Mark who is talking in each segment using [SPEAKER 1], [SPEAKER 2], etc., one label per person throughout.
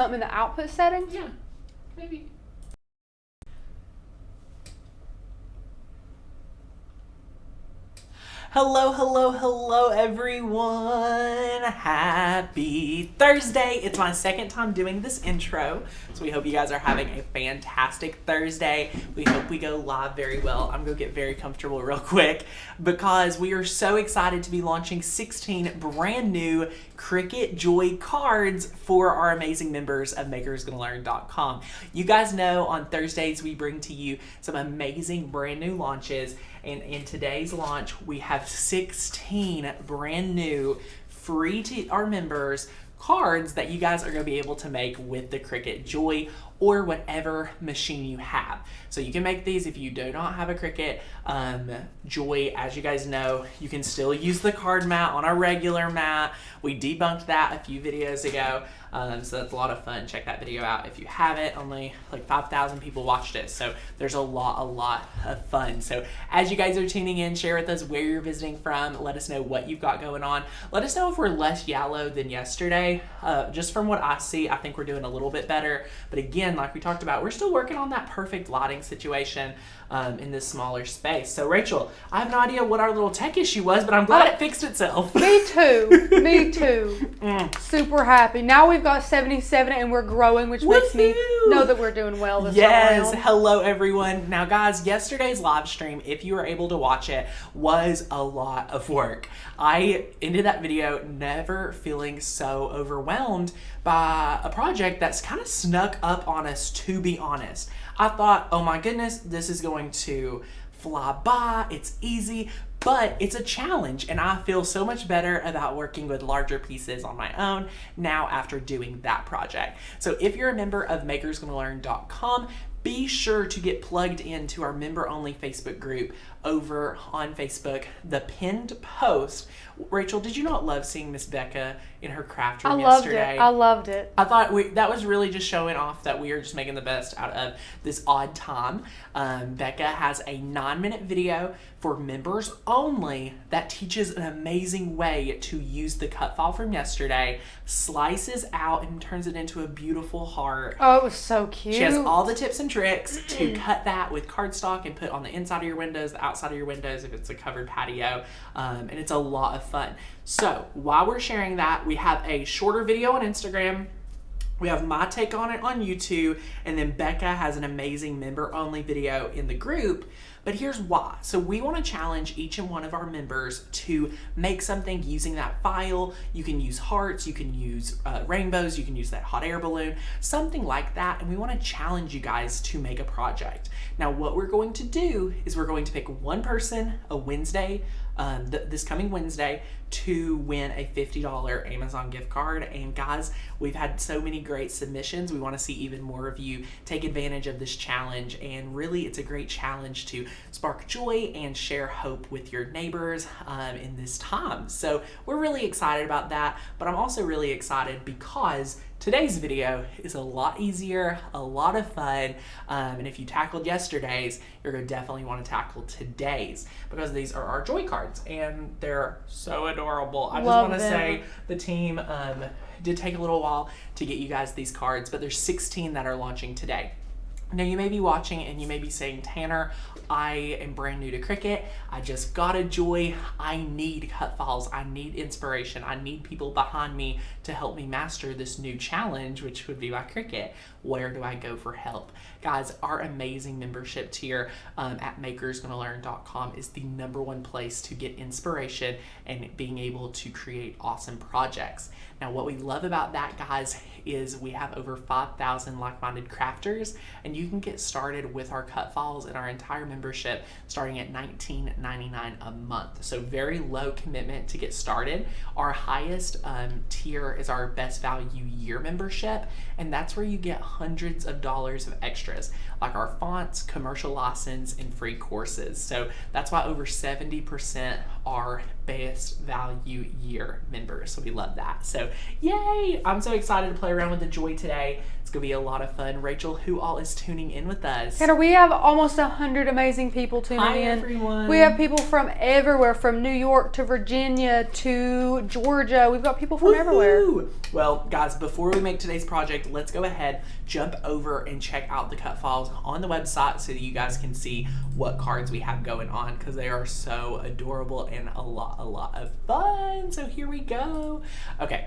[SPEAKER 1] In the output settings?
[SPEAKER 2] Yeah, maybe. Hello, hello, hello, everyone. Happy Thursday. It's my second time doing this intro, so we hope you guys are having a fantastic Thursday. We hope we go live very well. I'm going to get very comfortable real quick because we are so excited to be launching 16 brand new Cricut Joy cards for our amazing members of makersgonnalearn.com. You guys know on Thursdays we bring to you some amazing brand new launches. And in today's launch, we have 16 brand new, free to our members, cards that you guys are going to be able to make with the Cricut Joy or whatever machine you have. So you can make these if you do not have a Cricut Joy. As you guys know, you can still use the card mat on a regular mat. We debunked that a few videos ago. So that's a lot of fun. Check that video out if you haven't. Only like 5,000 people watched it. So there's a lot of fun. So as you guys are tuning in, share with us where you're visiting from. Let us know what you've got going on. Let us know if we're less yellow than yesterday. Just from what I see, I think we're doing a little bit better. But again, like we talked about, we're still working on that perfect lighting situation in this smaller space. So Rachel, I have no idea what our little tech issue was, but I'm glad it fixed itself.
[SPEAKER 1] Me too. Me too. Super happy. Now we've got 77 and we're growing, which makes me know that we're doing well this
[SPEAKER 2] Yes.
[SPEAKER 1] round.
[SPEAKER 2] Hello, everyone. Now, guys, yesterday's live stream, if you were able to watch it, was a lot of work. I ended that video never feeling so overwhelmed by a project that's kind of snuck up on us, to be honest. I thought, oh my goodness, this is going to fly by. It's easy, but it's a challenge, and I feel so much better about working with larger pieces on my own now after doing that project. So if you're a member of makersgonnalearn.com, be sure to get plugged into our member-only Facebook group over on Facebook. The pinned post. Rachel, did you not love seeing Miss Becca in her craft room yesterday?
[SPEAKER 1] I loved it.
[SPEAKER 2] I thought that was really just showing off that we are just making the best out of this odd time. Becca has a 9-minute video for members only that teaches an amazing way to use the cut file from yesterday, slices out and turns it into a beautiful heart.
[SPEAKER 1] Oh, it was so cute.
[SPEAKER 2] She has all the tips and tricks to cut that with cardstock and put on the inside of your windows, the outside of your windows if it's a covered patio, and it's a lot of fun. So while we're sharing that, we have a shorter video on Instagram. We have my take on it on YouTube, and then Becca has an amazing member-only video in the group. But here's why. So we want to challenge each and one of our members to make something using that file. You can use hearts, you can use rainbows, you can use that hot air balloon, something like that. And we want to challenge you guys to make a project. Now, what we're going to do is we're going to pick one person a Wednesday, this coming Wednesday, to win a $50 Amazon gift card. And guys, we've had so many great submissions. We want to see even more of you take advantage of this challenge. And really, it's a great challenge to spark joy and share hope with your neighbors in this time. So we're really excited about that. But I'm also really excited because today's video is a lot easier, a lot of fun, and if you tackled yesterday's, you're going to definitely want to tackle today's because these are our Joy cards and they're so adorable. I just want to say the team did take a little while to get you guys these cards, but there's 16 that are launching today. Now you may be watching and you may be saying, Tanner, I am brand new to Cricut. I just got a Joy. I need cut files. I need inspiration. I need people behind me to help me master this new challenge, which would be my Cricut. Where do I go for help? Guys, our amazing membership tier at makersgonnalearn.com is the #1 place to get inspiration and being able to create awesome projects. Now, what we love about that, guys, is we have over 5,000 like-minded crafters, and you can get started with our cut files and our entire membership starting at $19.99 a month. So very low commitment to get started. Our highest tier is our best value year membership, and that's where you get hundreds of dollars of extras, like our fonts, commercial license, and free courses. So that's why over 70% are best value year members. So we love that. So yay! I'm so excited to play around with the Joy today. It's It's going to be a lot of fun. Rachel, who all is tuning in with us?
[SPEAKER 1] Hannah, we have almost 100 amazing people tuning
[SPEAKER 2] Hi,
[SPEAKER 1] in.
[SPEAKER 2] everyone.
[SPEAKER 1] We have people from everywhere, from New York to Virginia to Georgia. We've got people from everywhere.
[SPEAKER 2] Well, guys, before we make today's project, let's go ahead, jump over and check out the cut files on the website so that you guys can see what cards we have going on, because they are so adorable and a lot of fun. So here we go. Okay.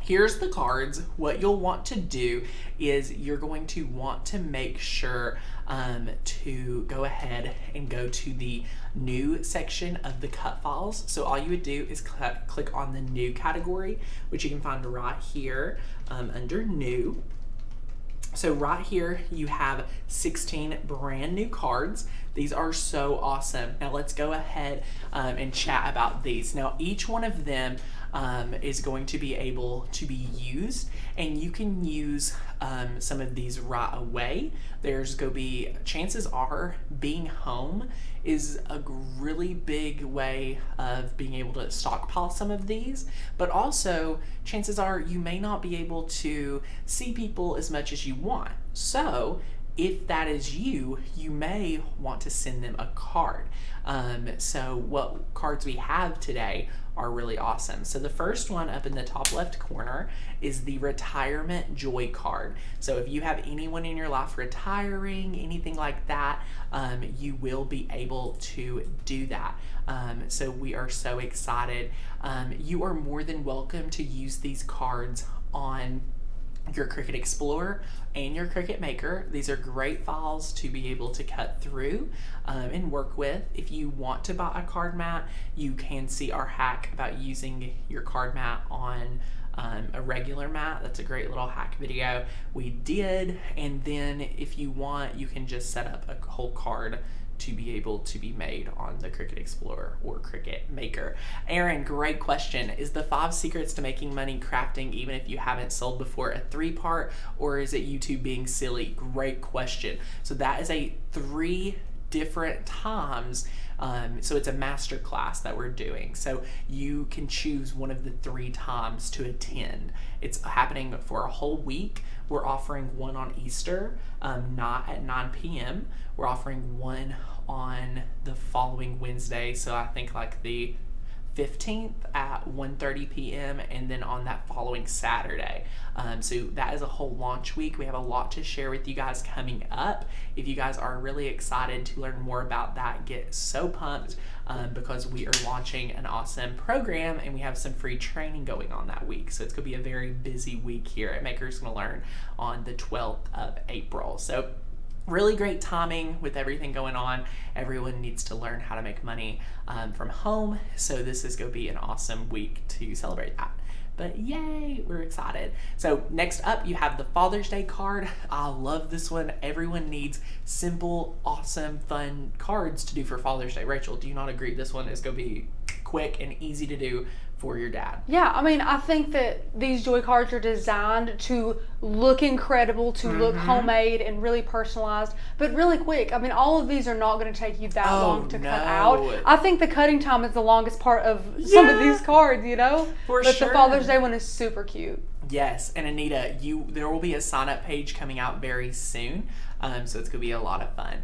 [SPEAKER 2] Here's the cards. What you'll want to do is you're going to want to make sure to go ahead and go to the new section of the cut files. So all you would do is click on the new category, which you can find right here under new. So right here you have 16 brand new cards. These are so awesome. Now let's go ahead and chat about these. Now each one of them is going to be able to be used, and you can use some of these right away. There's going to be, chances are being home is a really big way of being able to stockpile some of these, but also chances are you may not be able to see people as much as you want. So if that is you, you may want to send them a card. So what cards we have today are really awesome. So the first one up in the top left corner is the retirement joy card. So if you have anyone in your life retiring, anything like that, you will be able to do that. So we are so excited. You are more than welcome to use these cards on your Cricut Explorer and your Cricut Maker. These are great files to be able to cut through and work with. If you want to buy a card mat, you can see our hack about using your card mat on a regular mat. That's a great little hack video we did. And then if you want, you can just set up a whole card to be able to be made on the Cricut Explorer or Cricut Maker. Aaron, great question. Is the 5 secrets to making money crafting, even if you haven't sold before, a 3-part, or is it YouTube being silly? Great question. So that is a 3 different times. So it's a master class that we're doing. So you can choose one of the 3 times to attend. It's happening for a whole week. We're offering one on Easter, not at 9 p.m. We're offering one on the following Wednesday. So I think like the 15th at 1:30 p.m. and then on that following Saturday. So that is a whole launch week. We have a lot to share with you guys coming up. If you guys are really excited to learn more about that, get so pumped because we are launching an awesome program and we have some free training going on that week. So it's going to be a very busy week here at Maker's Gonna Learn on the 12th of April. So really great timing with everything going on. Everyone needs to learn how to make money from home. So this is going to be an awesome week to celebrate that. But yay, we're excited. So next up, you have the Father's Day card. I love this one. Everyone needs simple, awesome, fun cards to do for Father's Day. Rachel, do you not agree? This one is going to be quick and easy to do for your dad.
[SPEAKER 1] Yeah, I mean, I think that these joy cards are designed to look incredible, to look homemade and really personalized, but really quick. I mean, all of these are not going to take you that long to cut out. I think the cutting time is the longest part of some of these cards, you know? But the Father's Day one is super cute.
[SPEAKER 2] Yes, and Anita, there will be a sign-up page coming out very soon, so it's going to be a lot of fun.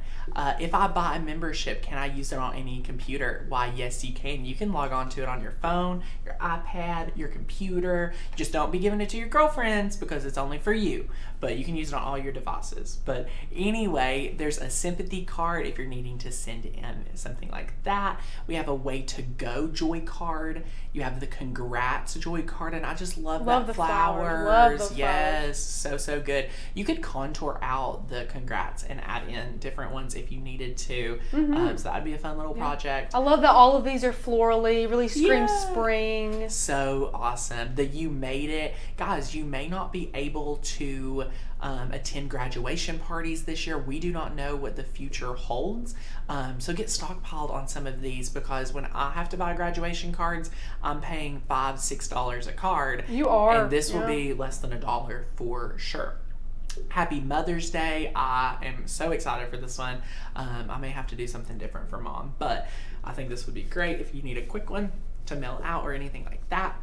[SPEAKER 2] If I buy a membership, can I use it on any computer? Why, yes, you can. You can log on to it on your phone, your iPad, your computer. Just don't be giving it to your girlfriends because it's only for you, but you can use it on all your devices. But anyway, there's a sympathy card if you're needing to send in something like that. We have a way to go joy card. You have the congrats joy card, and I just love that
[SPEAKER 1] the
[SPEAKER 2] flowers.
[SPEAKER 1] Love those
[SPEAKER 2] Yes, flowers. So good. You could contour out the congrats and add in different ones if you needed to. So that'd be a fun little project.
[SPEAKER 1] I love that all of these are florally, really scream spring.
[SPEAKER 2] So awesome that you made it. Guys, you may not be able to attend graduation parties this year. We do not know what the future holds. So get stockpiled on some of these, because when I have to buy graduation cards, I'm paying $5, $6 a card.
[SPEAKER 1] You are.
[SPEAKER 2] And this will be less than $1 for sure. Happy Mother's Day. I am so excited for this one. I may have to do something different for Mom, but I think this would be great if you need a quick one to mail out or anything like that.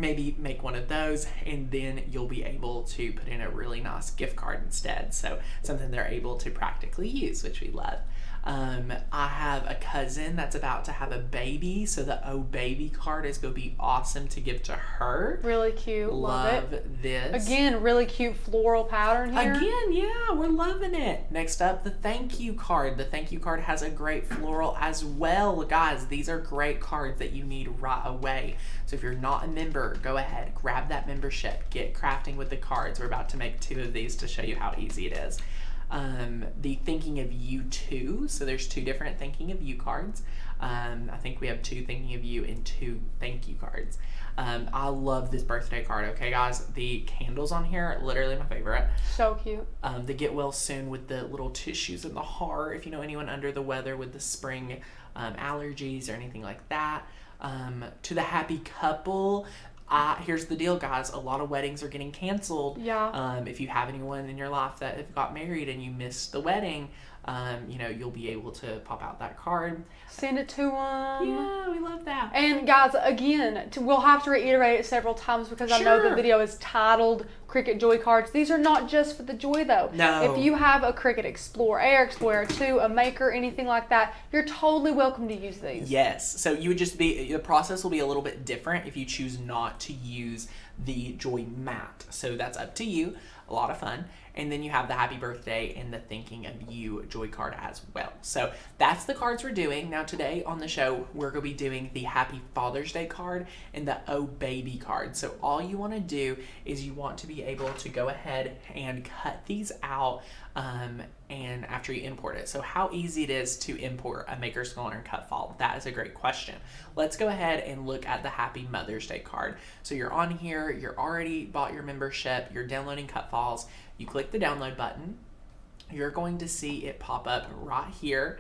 [SPEAKER 2] maybe make one of those, and then you'll be able to put in a really nice gift card instead. So something they're able to practically use, which we love. I have a cousin that's about to have a baby, so the Oh Baby card is going to be awesome to give to her.
[SPEAKER 1] Really cute. Love it.
[SPEAKER 2] This.
[SPEAKER 1] Again, really cute floral pattern here.
[SPEAKER 2] Again, yeah, we're loving it. Next up, the thank you card. The thank you card has a great floral as well. Guys, these are great cards that you need right away. So if you're not a member, go ahead, grab that membership, get crafting with the cards. We're about to make 2 of these to show you how easy it is. The thinking of you too. So there's 2 different thinking of you cards. I think we have 2 thinking of you and 2 thank you cards. I love this birthday card. Okay, guys, the candles on here are literally my favorite.
[SPEAKER 1] So cute.
[SPEAKER 2] The get well soon with the little tissues and the heart. If you know anyone under the weather with the spring allergies or anything like that. To the happy couple. Here's the deal, guys. A lot of weddings are getting canceled.
[SPEAKER 1] Yeah.
[SPEAKER 2] If you have anyone in your life that have got married and you missed the wedding, you'll be able to pop out that card.
[SPEAKER 1] Send it to them.
[SPEAKER 2] Yeah, we love that.
[SPEAKER 1] And guys, again, we'll have to reiterate it several times because I know the video is titled Cricut Joy Cards. These are not just for the joy though.
[SPEAKER 2] No.
[SPEAKER 1] If you have a Cricut Explorer, Air Explorer 2, a Maker, anything like that, you're totally welcome to use these.
[SPEAKER 2] Yes. So you would just the process will be a little bit different if you choose not to use the Joy Mat. So that's up to you. A lot of fun. And then you have the happy birthday and the thinking of you joy card as well. So that's the cards we're doing. Now today on the show, we're going to be doing the happy Father's Day card and the Oh Baby card. So all you want to do is you want to be able to go ahead and cut these out and after you import it. So how easy it is to import a Maker Sculptor and Cut File? That is a great question. Let's go ahead and look at the Happy Mother's Day card. So you're on here, you're already bought your membership, you're downloading cut files, you click the download button, you're going to see it pop up right here.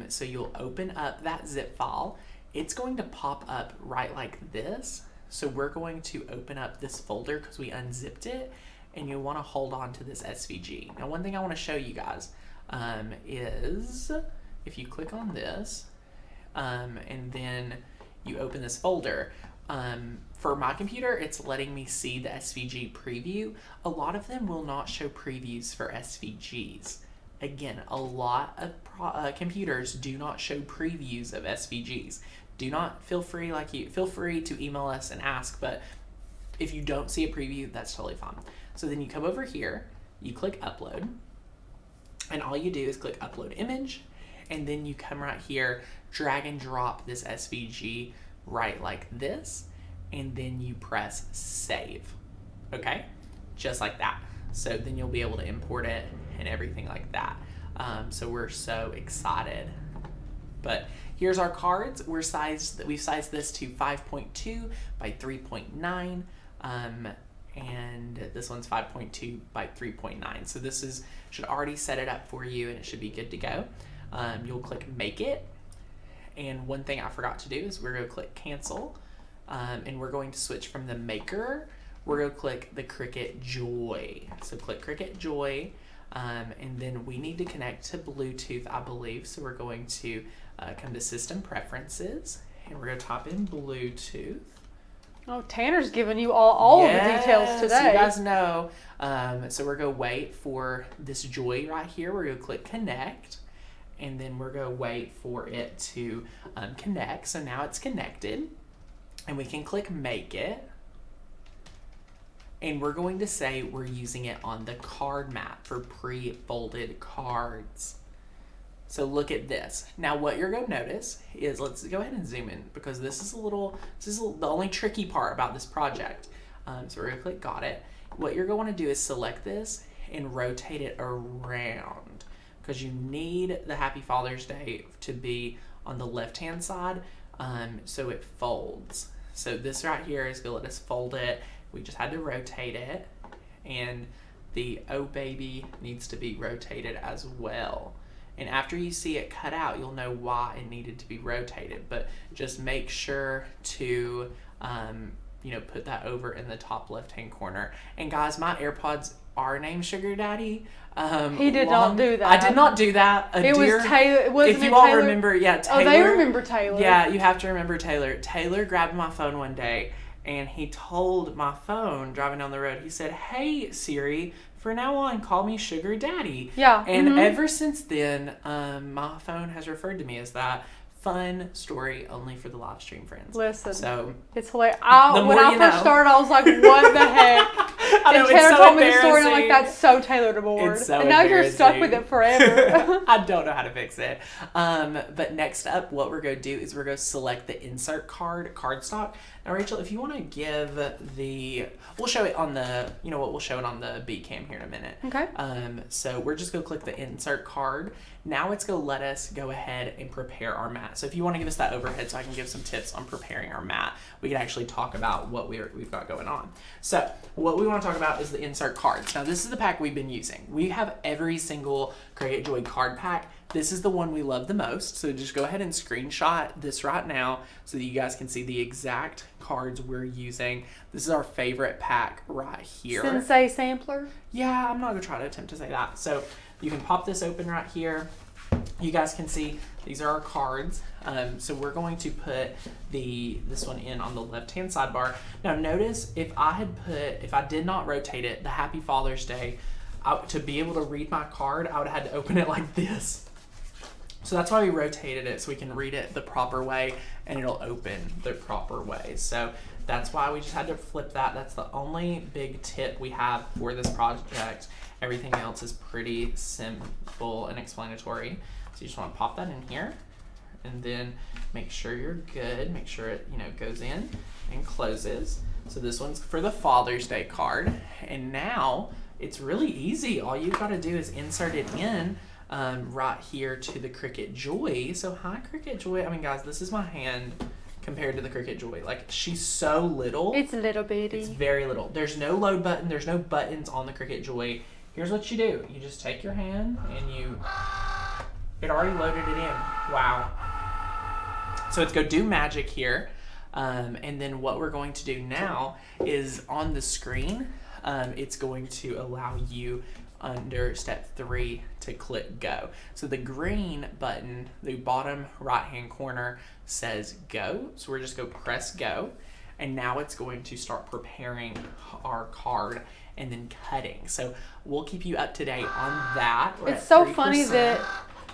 [SPEAKER 2] So you'll open up that zip file. It's going to pop up right like this. So we're going to open up this folder because we unzipped it, and you'll want to hold on to this SVG. Now, one thing I want to show you guys is if you click on this and then you open this folder, for my computer, it's letting me see the SVG preview. A lot of them will not show previews for SVGs. Again, a lot of computers do not show previews of SVGs. Do not feel free to email us and ask, but if you don't see a preview, that's totally fine. So then you come over here, you click upload, and all you do is click upload image, and then you come right here, drag and drop this SVG right like this, and then you press save. Okay, just like that. So then you'll be able to import it and everything like that. So we're so excited. But here's our cards. We've sized this to 5.2 by 3.9, and this one's 5.2 by 3.9. So this should already set it up for you, and it should be good to go. You'll click make it, and one thing I forgot to do is we're going to click cancel, and we're going to switch from the Maker. We're going to click the Cricut Joy. So click Cricut Joy, and then we need to connect to Bluetooth, I believe. So we're going to come to System Preferences, and we're going to type in Bluetooth.
[SPEAKER 1] Oh, Tanner's giving you all of the details today.
[SPEAKER 2] You guys know. So we're going to wait for this Joy right here. We're going to click Connect, and then we're going to wait for it to connect. So now it's connected, and we can click Make It. And we're going to say we're using it on the card mat for pre-folded cards. So look at this. Now what you're going to notice is, let's go ahead and zoom in, because this is the only tricky part about this project. So we're going to click got it. What you're going to do is select this and rotate it around, because you need the Happy Father's Day to be on the left-hand side, so it folds. So this right here is going to let us fold it. We just had to rotate it, and the Oh Baby needs to be rotated as well. And after you see it cut out, you'll know why it needed to be rotated. But just make sure to, put that over in the top left-hand corner. And guys, my AirPods are named Sugar Daddy.
[SPEAKER 1] He did not do that.
[SPEAKER 2] I did not do that.
[SPEAKER 1] It was Taylor.
[SPEAKER 2] If you all remember, yeah, Taylor.
[SPEAKER 1] Oh, they remember Taylor.
[SPEAKER 2] Yeah, you have to remember Taylor. Taylor grabbed my phone one day and he told my phone driving down the road, he said, "Hey Siri, for now on, call me Sugar Daddy."
[SPEAKER 1] Yeah.
[SPEAKER 2] And ever since then, my phone has referred to me as that. Fun story only for the live stream friends.
[SPEAKER 1] Listen,
[SPEAKER 2] so
[SPEAKER 1] it's hilarious. When I first started, I was like, "What the heck?"
[SPEAKER 2] I know,
[SPEAKER 1] and Tanner
[SPEAKER 2] so
[SPEAKER 1] told me the story, and I'm like, "That's so Taylor to board."
[SPEAKER 2] It's so
[SPEAKER 1] and now you're stuck with it forever.
[SPEAKER 2] I don't know how to fix it. But next up, what we're going to do is we're going to select the insert cardstock. Now, Rachel, if you want to give we'll show it on the, we'll show it on the B cam here in a minute.
[SPEAKER 1] Okay.
[SPEAKER 2] So we're just going to click the insert card. Now it's going to let us go ahead and prepare our mat. So if you want to give us that overhead so I can give some tips on preparing our mat, we can actually talk about what we've got going on. So what we want to talk about is the insert cards. Now this is the pack we've been using. We have every single Cricut Joy card pack. This is the one we love the most. So just go ahead and screenshot this right now so that you guys can see the exact cards we're using. This is our favorite pack right here.
[SPEAKER 1] Sensei sampler?
[SPEAKER 2] Yeah, I'm not going to try to attempt to say that. So you can pop this open right here. You guys can see these are our cards. So we're going to put this one in on the left-hand sidebar. Now notice if I did not rotate it, the Happy Father's Day, to be able to read my card, I would have had to open it like this. So that's why we rotated it, so we can read it the proper way and it'll open the proper way. So that's why we just had to flip that. That's the only big tip we have for this project. Everything else is pretty simple and explanatory. So you just want to pop that in here and then make sure you're good. Make sure it goes in and closes. So this one's for the Father's Day card. And now it's really easy. All you've got to do is insert it in right here to the Cricut Joy. So hi Cricut Joy. I mean guys, this is my hand compared to the Cricut Joy. Like, she's so little.
[SPEAKER 1] It's a little bitty.
[SPEAKER 2] It's very little. There's no load button. There's no buttons on the Cricut Joy. Here's what you do. You just take your hand and it already loaded it in. Wow. So it's go do magic here. And then what we're going to do now is on the screen, it's going to allow you under step 3 to click go. So the green button, the bottom right hand corner says go. So we're just go press go. And now it's going to start preparing our card and then cutting. So we'll keep you up to date on that.
[SPEAKER 1] It's so funny that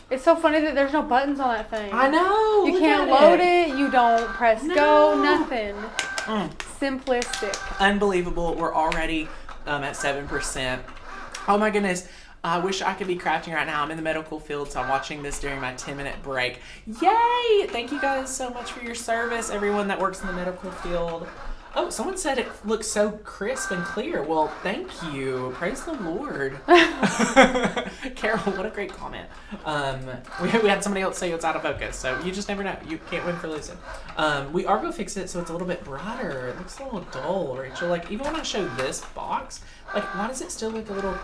[SPEAKER 1] there's no buttons on that thing.
[SPEAKER 2] I know.
[SPEAKER 1] You can't load it. You don't press go. Nothing. Simplistic.
[SPEAKER 2] Unbelievable. We're already at 7%. Oh my goodness. I wish I could be crafting right now. I'm in the medical field, so I'm watching this during my 10-minute break. Yay! Thank you guys so much for your service, everyone that works in the medical field. Oh, someone said it looks so crisp and clear. Well, thank you. Praise the Lord. Carol, what a great comment. We had somebody else say it's out of focus, so you just never know. You can't win for losing. We are going to fix it so it's a little bit brighter. It looks a little dull, Rachel. Like, even when I show this box, like, why does it still look a little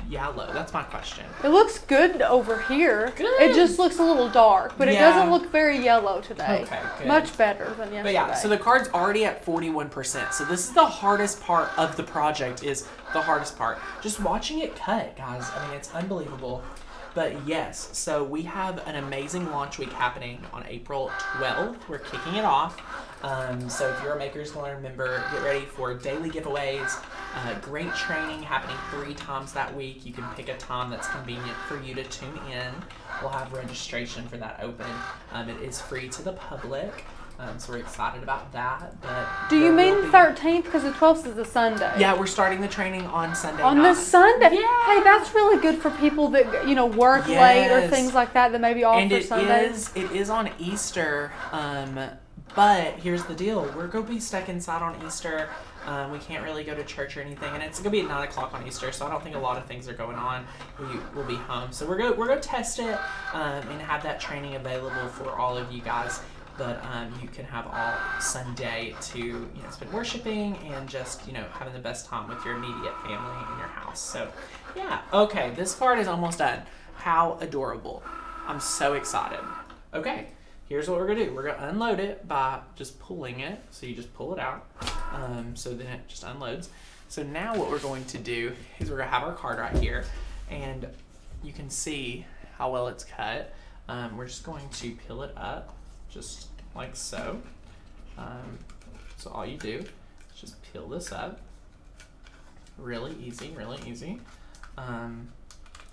[SPEAKER 2] yellow? That's my question.
[SPEAKER 1] It looks good over here.
[SPEAKER 2] Good.
[SPEAKER 1] It just looks a little dark, but it doesn't look very yellow today.
[SPEAKER 2] Okay, good.
[SPEAKER 1] Much better than yesterday.
[SPEAKER 2] But yeah, so the card's already at 41%. So this is the hardest part of the project, is the hardest part. Just watching it cut, guys. I mean, it's unbelievable. But yes, so we have an amazing launch week happening on April 12th. We're kicking it off. So if you're a Makers Learn member, get ready for daily giveaways, great training happening 3 times that week. You can pick a time that's convenient for you to tune in. We'll have registration for that open. It is free to the public. So we're excited about that. But
[SPEAKER 1] do you mean the 13th? Because the 12th is the Sunday.
[SPEAKER 2] Yeah, we're starting the training on Sunday
[SPEAKER 1] on
[SPEAKER 2] night.
[SPEAKER 1] the Sunday?
[SPEAKER 2] Yeah.
[SPEAKER 1] Hey, that's really good for people that, work late or things like that may be off for Sundays.
[SPEAKER 2] It is on Easter. But here's the deal. We're going to be stuck inside on Easter. We can't really go to church or anything. And it's going to be at 9 o'clock on Easter, so I don't think a lot of things are going on. We'll be home. So we're going to test it and have that training available for all of you guys. But you can have all Sunday to spend worshiping and just having the best time with your immediate family in your house. So yeah, okay, this card is almost done. How adorable! I'm so excited. Okay, here's what we're gonna do. We're gonna unload it by just pulling it. So you just pull it out. So then it just unloads. So now what we're going to do is we're gonna have our card right here, and you can see how well it's cut. We're just going to peel it up. Just like so. So all you do just peel this up. Really easy, really easy.
[SPEAKER 1] You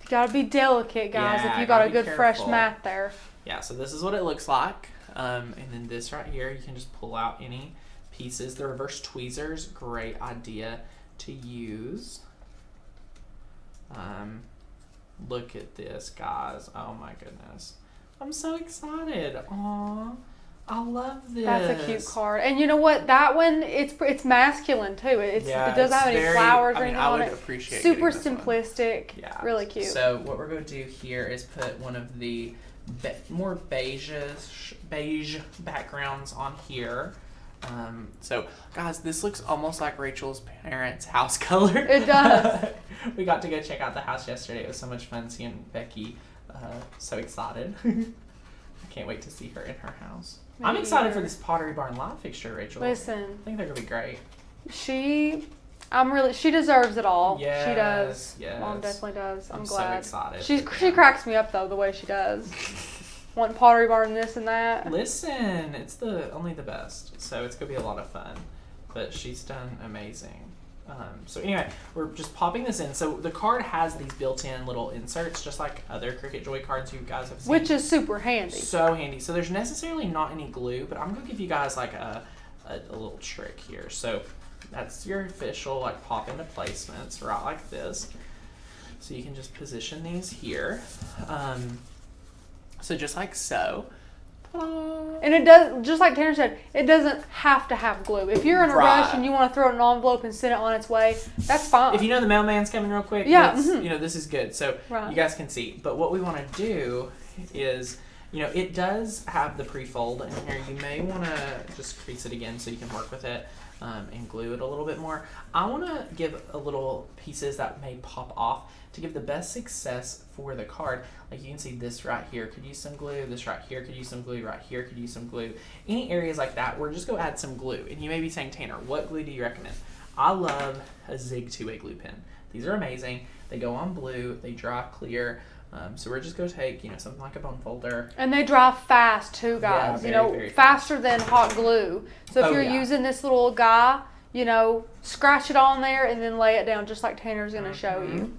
[SPEAKER 1] gotta be delicate, guys,
[SPEAKER 2] Yeah,
[SPEAKER 1] if you got a
[SPEAKER 2] gotta
[SPEAKER 1] good
[SPEAKER 2] be
[SPEAKER 1] fresh
[SPEAKER 2] careful.
[SPEAKER 1] mat there.
[SPEAKER 2] Yeah, so this is what it looks like. And then this right here, you can just pull out any pieces. The reverse tweezers, great idea to use. Look at this, guys. Oh my goodness. I'm so excited. Aw, I love this.
[SPEAKER 1] That's a cute card. And you know what? That one, it's masculine too. It doesn't have any flowers or anything on it.
[SPEAKER 2] Appreciate
[SPEAKER 1] super
[SPEAKER 2] getting this
[SPEAKER 1] simplistic.
[SPEAKER 2] Yeah.
[SPEAKER 1] Really cute.
[SPEAKER 2] So what we're going to do here is put one of the more beige backgrounds on here. So guys, this looks almost like Rachel's parents' house color.
[SPEAKER 1] It does.
[SPEAKER 2] We got to go check out the house yesterday. It was so much fun seeing Becky. So excited. I can't wait to see her in her house. I'm excited for this Pottery Barn light fixture, Rachel.
[SPEAKER 1] Listen,
[SPEAKER 2] I think they're gonna be great.
[SPEAKER 1] she deserves it all.
[SPEAKER 2] Yes,
[SPEAKER 1] she does.
[SPEAKER 2] yes.
[SPEAKER 1] Mom definitely does. I'm
[SPEAKER 2] so
[SPEAKER 1] glad.
[SPEAKER 2] excited.
[SPEAKER 1] She cracks me up though, the way she does. Wanting Pottery Barn this and that.
[SPEAKER 2] Listen, it's only the best, so it's gonna be a lot of fun. But she's done amazing. So anyway, we're just popping this in. So the card has these built-in little inserts, just like other Cricut Joy cards you guys have seen.
[SPEAKER 1] Which is super handy.
[SPEAKER 2] So handy. So there's necessarily not any glue, but I'm gonna give you guys like a little trick here. So that's your official like pop into placements, right like this. So you can just position these here. So just like so.
[SPEAKER 1] And it does, just like Tanner said, it doesn't have to have glue. If you're in a rush and you want to throw it in an envelope and send it on its way, that's fine.
[SPEAKER 2] If you know the mailman's coming real quick,
[SPEAKER 1] yeah,
[SPEAKER 2] you know, this is good. So you guys can see. But what we want to do is, you know, it does have the pre-fold in here. You may want to just crease it again so you can work with it and glue it a little bit more. I want to give a little pieces that may pop off to give the best success for the card. Like you can see this right here could use some glue, this right here could use some glue, right here could use some glue. Any areas like that, we're just go add some glue. And you may be saying, Tanner, what glue do you recommend? I love a Zig 2A glue pen. These are amazing. They go on blue, they dry clear. So we're just going to take, you know, something like a bone folder.
[SPEAKER 1] And they dry fast too, guys.
[SPEAKER 2] Yeah,
[SPEAKER 1] very faster than hot glue. So if you're using this little guy, you know, scratch it on there and then lay it down just like Tanner's going to show you.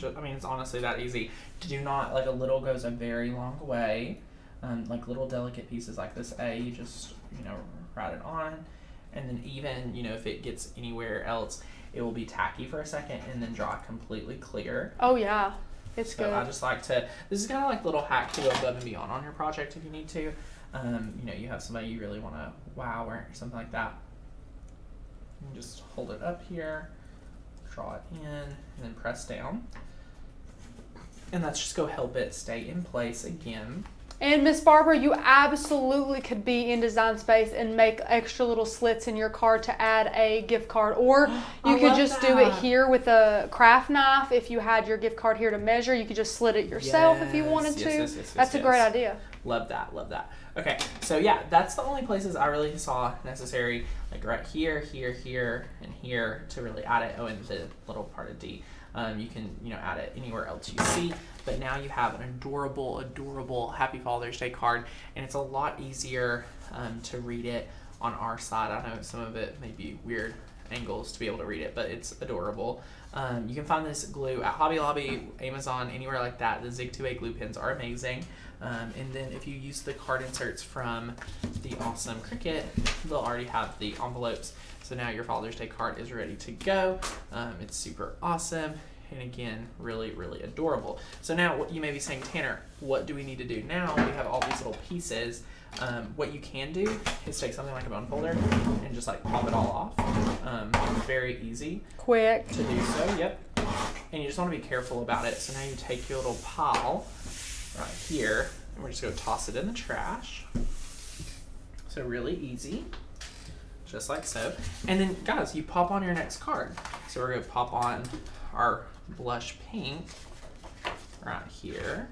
[SPEAKER 2] I mean, it's honestly that easy. Do not, like a little goes a very long way. Like little delicate pieces like this A, you just, you know, write it on. And then even, you know, if it gets anywhere else, it will be tacky for a second and then dry completely clear.
[SPEAKER 1] Oh, yeah. It's good.
[SPEAKER 2] I just like to, this is kind of like a little hack to go above and beyond on your project if you need to. You know, you have somebody you really want to wow or something like that. You just hold it up here, draw it in, and then press down. And that's just go help it stay in place again.
[SPEAKER 1] And Miss Barbara, you absolutely could be in Design Space and make extra little slits in your card to add a gift card. Or you could just do it here with a craft knife. If you had your gift card here to measure, you could just slit it yourself if you wanted to. That's a great idea.
[SPEAKER 2] Love that, love that. Okay, so yeah, that's the only places I really saw necessary, like right here, here, here, and here to really add it. Oh, and the little part of D. You can, you know, add it anywhere else you see, but now you have an adorable, adorable Happy Father's Day card, and it's a lot easier to read it on our side. I know some of it may be weird angles to be able to read it, but it's adorable. You can find this glue at Hobby Lobby, Amazon, anywhere like that. The Zig 2A glue pens are amazing. And then if you use the card inserts from the awesome Cricut, they'll already have the envelopes. So now your Father's Day card is ready to go. It's super awesome. And again, really, really adorable. So now what you may be saying, Tanner, what do we need to do now? We have all these little pieces. What you can do is take something like a bone folder and just like pop it all off. Very easy.
[SPEAKER 1] Quick.
[SPEAKER 2] To do so, yep. And you just want to be careful about it. So now you take your little pile right here, and we're just going to toss it in the trash. So really easy. Just like so. And then, guys, you pop on your next card. So we're going to pop on our blush pink right here.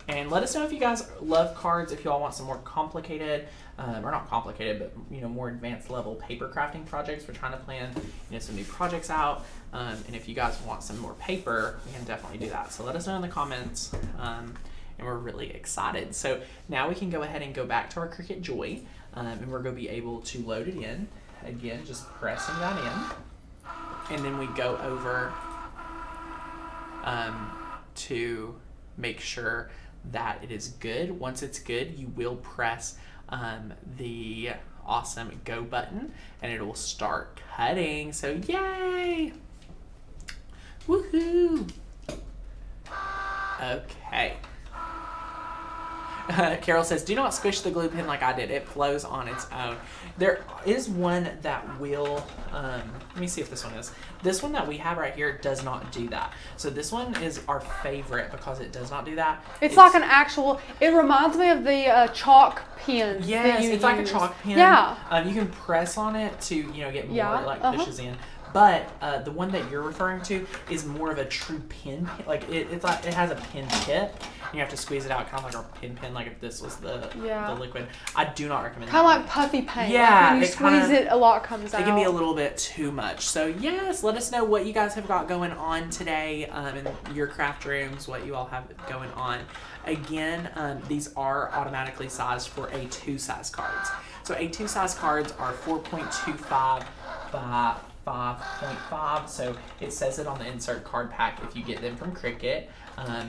[SPEAKER 2] And let us know if you guys love cards, if you all want some more complicated, or not complicated, but, you know, more advanced level paper crafting projects. We're trying to plan, you know, some new projects out. And if you guys want some more paper, we can definitely do that. So let us know in the comments. And we're really excited. So now we can go ahead and go back to our Cricut Joy. and we're going to be able to load it in. Again, just pressing that in. And then we go over to make sure that it is good. Once it's good, you will press the awesome go button and it will start cutting. So yay! Woohoo! Okay. Carol says, do not squish the glue pen like I did. It flows on its own. There is one that will, let me see if this one is. This one that we have right here does not do that. So this one is our favorite because it does not do that.
[SPEAKER 1] It's like an actual, it reminds me of the chalk pen.
[SPEAKER 2] Yes, it's like a chalk pen.
[SPEAKER 1] Yeah.
[SPEAKER 2] You can press on it to, get more,
[SPEAKER 1] Yeah.
[SPEAKER 2] it like pushes in. But the one that you're referring to is more of a true pin. Like it's like it has a pin tip. And you have to squeeze it out, kind of like a pin. Like if this was the liquid. I do not recommend.
[SPEAKER 1] Kind of like puffy paint.
[SPEAKER 2] Yeah,
[SPEAKER 1] like when you squeeze it, a lot comes out.
[SPEAKER 2] It can be a little bit too much. So yes, let us know what you guys have got going on today in your craft rooms. What you all have going on. Again, these are automatically sized for A2 size cards. So A2 size cards are 4.25 by 5.5, so it says it on the insert card pack if you get them from Cricut.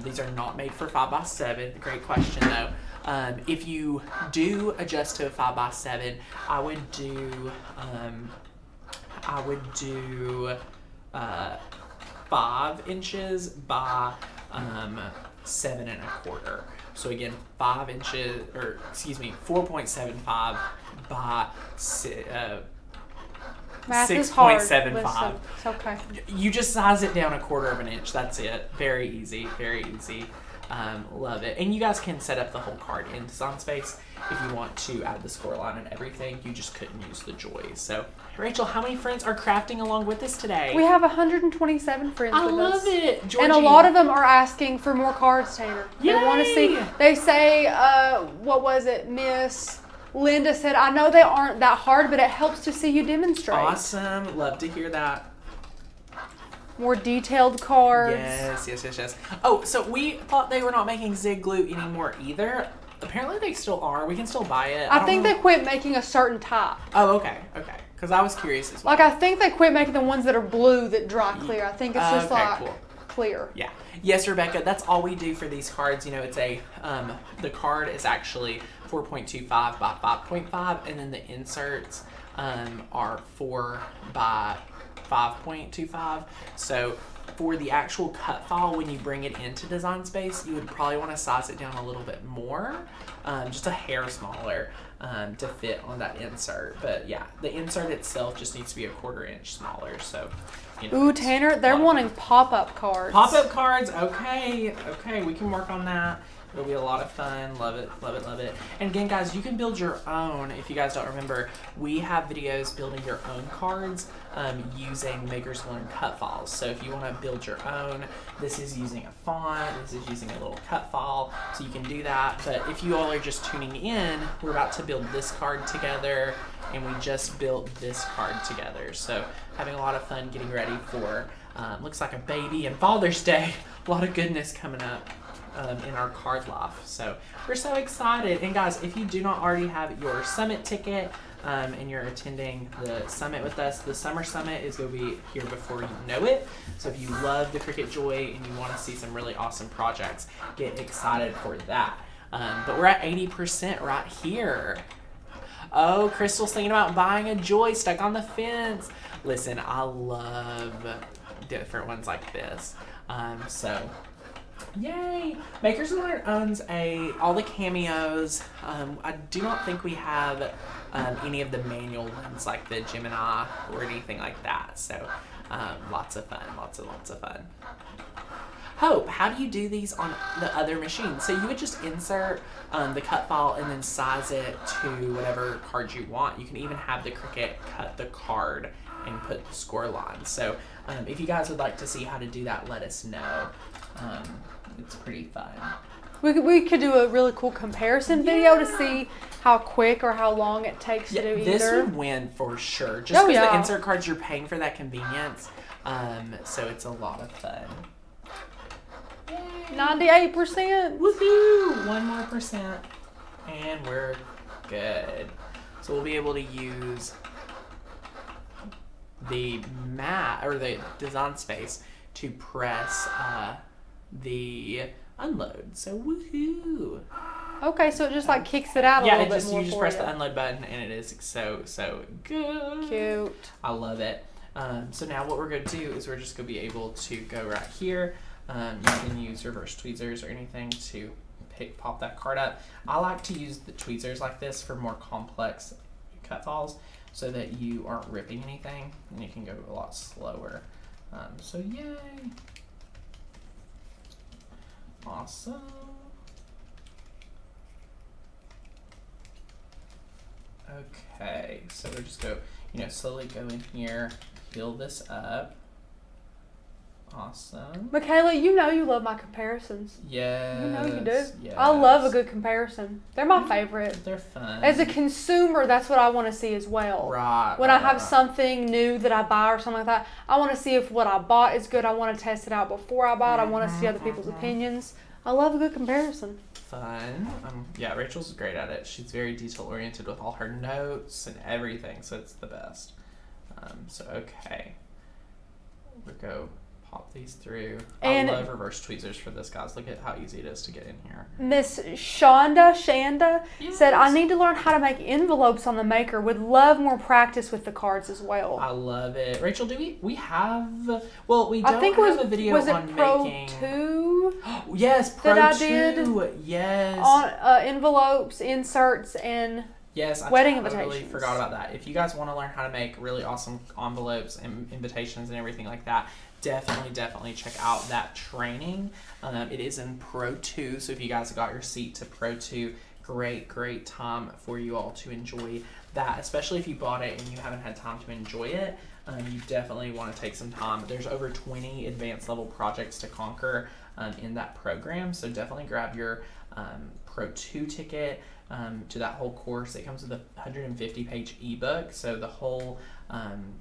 [SPEAKER 2] These are not made for 5x7. Great question though. If you do adjust to a 5x7, I would do 5 inches by 7.25. So again, 5 inches, or excuse me, 4.75 by 6.75.
[SPEAKER 1] It's okay.
[SPEAKER 2] You just size it down 1/4 of an inch. That's it. Very easy. Very easy. Love it. And you guys can set up the whole card in Design Space if you want to add the score line and everything. You just couldn't use the joys. So, Rachel, how many friends are crafting along with us today?
[SPEAKER 1] We have 127 friends with us.
[SPEAKER 2] I love it. Georgie.
[SPEAKER 1] And a lot of them are asking for more cards, Tanner.
[SPEAKER 2] Yay!
[SPEAKER 1] They want to see. They say, what was it, Miss Linda said, I know they aren't that hard, but it helps to see you demonstrate.
[SPEAKER 2] Awesome. Love to hear that.
[SPEAKER 1] More detailed cards.
[SPEAKER 2] Yes. Oh, so we thought they were not making Zig glue anymore either. Apparently they still are. We can still buy it.
[SPEAKER 1] I think they quit making a certain type.
[SPEAKER 2] Oh, okay. Because I was curious as well.
[SPEAKER 1] Like, I think they quit making the ones that are blue that dry clear. I think it's just cool. Clear.
[SPEAKER 2] Yeah. Yes, Rebecca, that's all we do for these cards. It's the card is actually 4.25 by 5.5, and then the inserts are 4 by 5.25. So for the actual cut file, when you bring it into Design Space, you would probably want to size it down a little bit more, just a hair smaller to fit on that insert. But yeah, the insert itself just needs to be 1/4 inch smaller. So,
[SPEAKER 1] ooh, Tanner, they're wanting pop-up cards.
[SPEAKER 2] Pop-up cards, okay, we can work on that. It'll be a lot of fun. Love it. And again, guys, you can build your own. If you guys don't remember, we have videos building your own cards using Maker's Learn cut files. So if you want to build your own, this is using a font, this is using a little cut file, so you can do that. But if you all are just tuning in, we're about to build this card together, and we just built this card together. So having a lot of fun getting ready for, looks like a baby and Father's Day. A lot of goodness coming up. In our card life. So we're so excited. And guys, if you do not already have your summit ticket and you're attending the summit with us, the summer summit is going to be here before you know it. So if you love the Cricut Joy and you want to see some really awesome projects, get excited for that. But we're at 80% right here. Oh, Crystal's thinking about buying a Joy stuck on the fence. Listen, I love different ones like this. So yay! Maker's Learn owns all the cameos. I do not think we have any of the manual ones like the Gemini or anything like that. So lots of fun, lots of fun. Hope, how do you do these on the other machine? So you would just insert the cut file and then size it to whatever card you want. You can even have the Cricut cut the card and put the score line. So if you guys would like to see how to do that, let us know. It's pretty fun.
[SPEAKER 1] We could do a really cool comparison video to see how quick or how long it takes to do either.
[SPEAKER 2] This would win for sure. Just because the insert cards, you're paying for that convenience. So it's a lot of fun.
[SPEAKER 1] 98%.
[SPEAKER 2] Woohoo! 1 more %. And we're good. So we'll be able to use the mat or the design space to press the unload. So woohoo!
[SPEAKER 1] Okay, so it just like kicks it out a
[SPEAKER 2] Yeah,
[SPEAKER 1] little
[SPEAKER 2] it
[SPEAKER 1] bit
[SPEAKER 2] just
[SPEAKER 1] more
[SPEAKER 2] you just
[SPEAKER 1] for
[SPEAKER 2] press
[SPEAKER 1] you.
[SPEAKER 2] the unload button and it is so good.
[SPEAKER 1] Cute.
[SPEAKER 2] I love it. So now what we're going to do is we're just going to be able to go right here. You can use reverse tweezers or anything to pop that card up. I like to use the tweezers like this for more complex cut files so that you aren't ripping anything and you can go a lot slower. So yay! Awesome. Okay, so we're just go, slowly go in here, peel this up. Awesome.
[SPEAKER 1] Michaela, you know you love my comparisons.
[SPEAKER 2] Yes.
[SPEAKER 1] You know you do.
[SPEAKER 2] Yes.
[SPEAKER 1] I love a good comparison. They're my favorite.
[SPEAKER 2] They're fun.
[SPEAKER 1] As a consumer, that's what I want to see as well.
[SPEAKER 2] Right.
[SPEAKER 1] When I have something new that I buy or something like that, I want to see if what I bought is good. I want to test it out before I buy it. I want to see other people's opinions. I love a good comparison.
[SPEAKER 2] Fun. Yeah, Rachel's great at it. She's very detail oriented with all her notes and everything, so it's the best. So okay, we'll go pop these through.
[SPEAKER 1] And
[SPEAKER 2] I love reverse tweezers for this, guys. Look at how easy it is to get in here.
[SPEAKER 1] Miss Shanda
[SPEAKER 2] Yes.
[SPEAKER 1] said, I need to learn how to make envelopes on the Maker. Would love more practice with the cards as well.
[SPEAKER 2] I love it. Rachel, do we have, well, we don't
[SPEAKER 1] I think
[SPEAKER 2] have a video
[SPEAKER 1] was it
[SPEAKER 2] on
[SPEAKER 1] Pro
[SPEAKER 2] making.
[SPEAKER 1] 2
[SPEAKER 2] Yes, Pro
[SPEAKER 1] that I
[SPEAKER 2] 2.
[SPEAKER 1] did
[SPEAKER 2] Yes.
[SPEAKER 1] on envelopes, inserts, and
[SPEAKER 2] Yes, I
[SPEAKER 1] wedding
[SPEAKER 2] totally
[SPEAKER 1] invitations.
[SPEAKER 2] forgot about that. If you guys want to learn how to make really awesome envelopes and invitations and everything like that, definitely check out that training. It is in Pro 2, so if you guys got your seat to Pro 2, great time for you all to enjoy that, especially if you bought it and you haven't had time to enjoy it. You definitely want to take some time. There's over 20 advanced level projects to conquer in that program, so definitely grab your Pro 2 ticket to that whole course. It comes with a 150-page ebook, so the whole,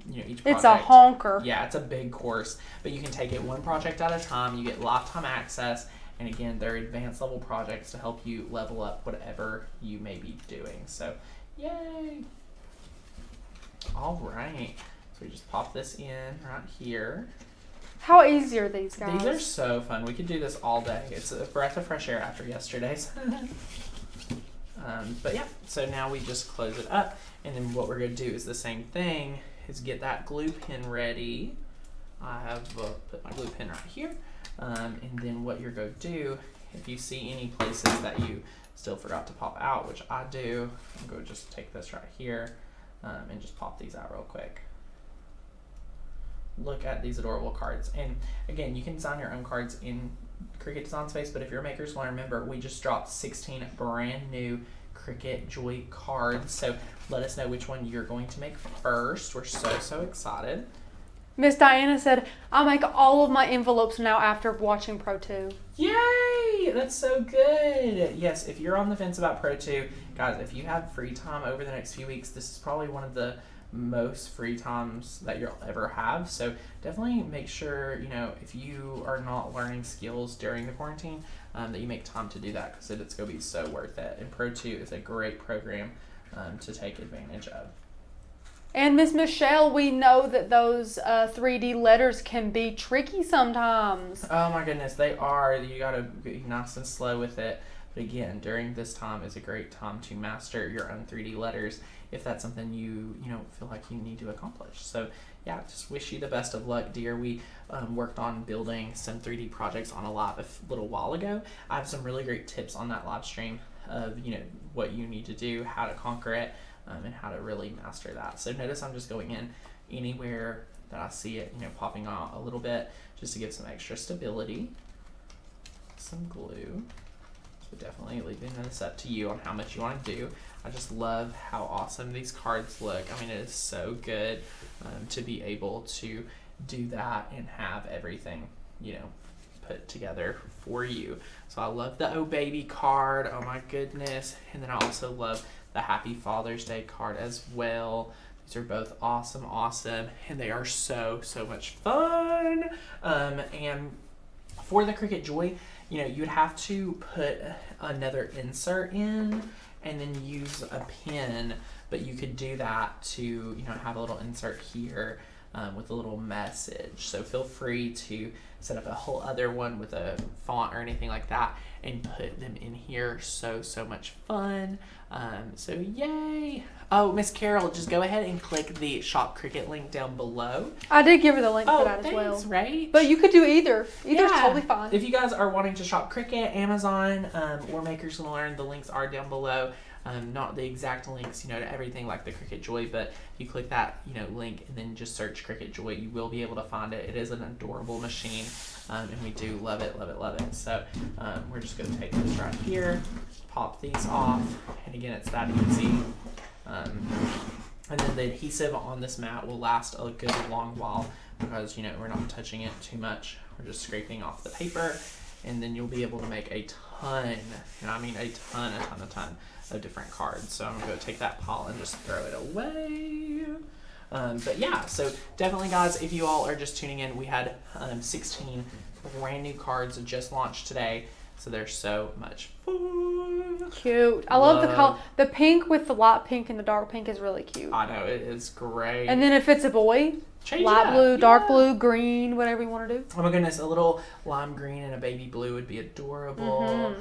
[SPEAKER 2] each project.
[SPEAKER 1] it's a honker.
[SPEAKER 2] Yeah, it's a big course, but you can take it one project at a time. You get lifetime access, and again, they're advanced level projects to help you level up whatever you may be doing. So, yay! All right, so we just pop this in right here.
[SPEAKER 1] How easy are these guys?
[SPEAKER 2] These are so fun. We could do this all day. It's a breath of fresh air after yesterday's. But yeah, so now we just close it up, and then what we're going to do is the same thing, is get that glue pen ready. I have put my glue pen right here, and then what you're going to do, if you see any places that you still forgot to pop out, which I do, I'm going to just take this right here and just pop these out real quick. Look at these adorable cards, and again, you can design your own cards in Cricut Design Space, but if you're makers, want to remember we just dropped 16 brand new Cricut Joy cards, so let us know which one you're going to make first. We're so excited.
[SPEAKER 1] Miss Diana said, I make all of my envelopes now after watching Pro 2.
[SPEAKER 2] Yay! That's so good. Yes, if you're on the fence about Pro 2, guys, if you have free time over the next few weeks, this is probably one of the most free times that you'll ever have. So definitely make sure, if you are not learning skills during the quarantine, that you make time to do that, because it's going to be so worth it. And Pro 2 is a great program to take advantage of.
[SPEAKER 1] And Miss Michelle, we know that those 3D letters can be tricky sometimes.
[SPEAKER 2] Oh my goodness, they are. You got to be nice and slow with it. But again, during this time is a great time to master your own 3D letters if that's something you feel like you need to accomplish. So yeah, just wish you the best of luck, dear. We worked on building some 3D projects on a live a little while ago. I have some really great tips on that live stream of what you need to do, how to conquer it, and how to really master that. So notice I'm just going in anywhere that I see it, popping out a little bit just to give some extra stability. Some glue. So definitely leaving this up to you on how much you want to do. I just love how awesome these cards look. I mean, it is so good to be able to do that and have everything, put together for you. So I love the Oh Baby card. Oh my goodness. And then I also love the Happy Father's Day card as well. These are both awesome, and they are so much fun. And for the Cricut Joy, you'd have to put another insert in, and then use a pen, but you could do that to, you know, have a little insert here with a little message. So feel free to set up a whole other one with a font or anything like that and put them in here. So much fun. So yay. Oh, Miss Carol, just go ahead and click the Shop Cricut link down below.
[SPEAKER 1] I did give her the link for that as well.
[SPEAKER 2] Right?
[SPEAKER 1] But you could do either. Either's totally fine.
[SPEAKER 2] If you guys are wanting to shop Cricut, Amazon, or Makers Gonna Learn, the links are down below. Not the exact links, you know, to everything like the Cricut Joy, but if you click that, you know, link and then just search Cricut Joy, you will be able to find it. It is an adorable machine, and we do love it, love it, love it. So we're just going to take this right here, pop these off, and again, it's that easy. And then the adhesive on this mat will last a good long while because, you know, we're not touching it too much. We're just scraping off the paper, and then you'll be able to make a ton, and I mean a ton of different cards. So I'm gonna go take that pile and just throw it away. But yeah, so definitely guys, if you all are just tuning in, we had 16 brand new cards just launched today. So they're so much fun.
[SPEAKER 1] Cute. I love the color. The pink with the light pink and the dark pink is really cute.
[SPEAKER 2] I know, it is great.
[SPEAKER 1] And then if it's a boy,
[SPEAKER 2] change
[SPEAKER 1] light blue, dark blue, green, whatever you want to do.
[SPEAKER 2] Oh my goodness, a little lime green and a baby blue would be adorable.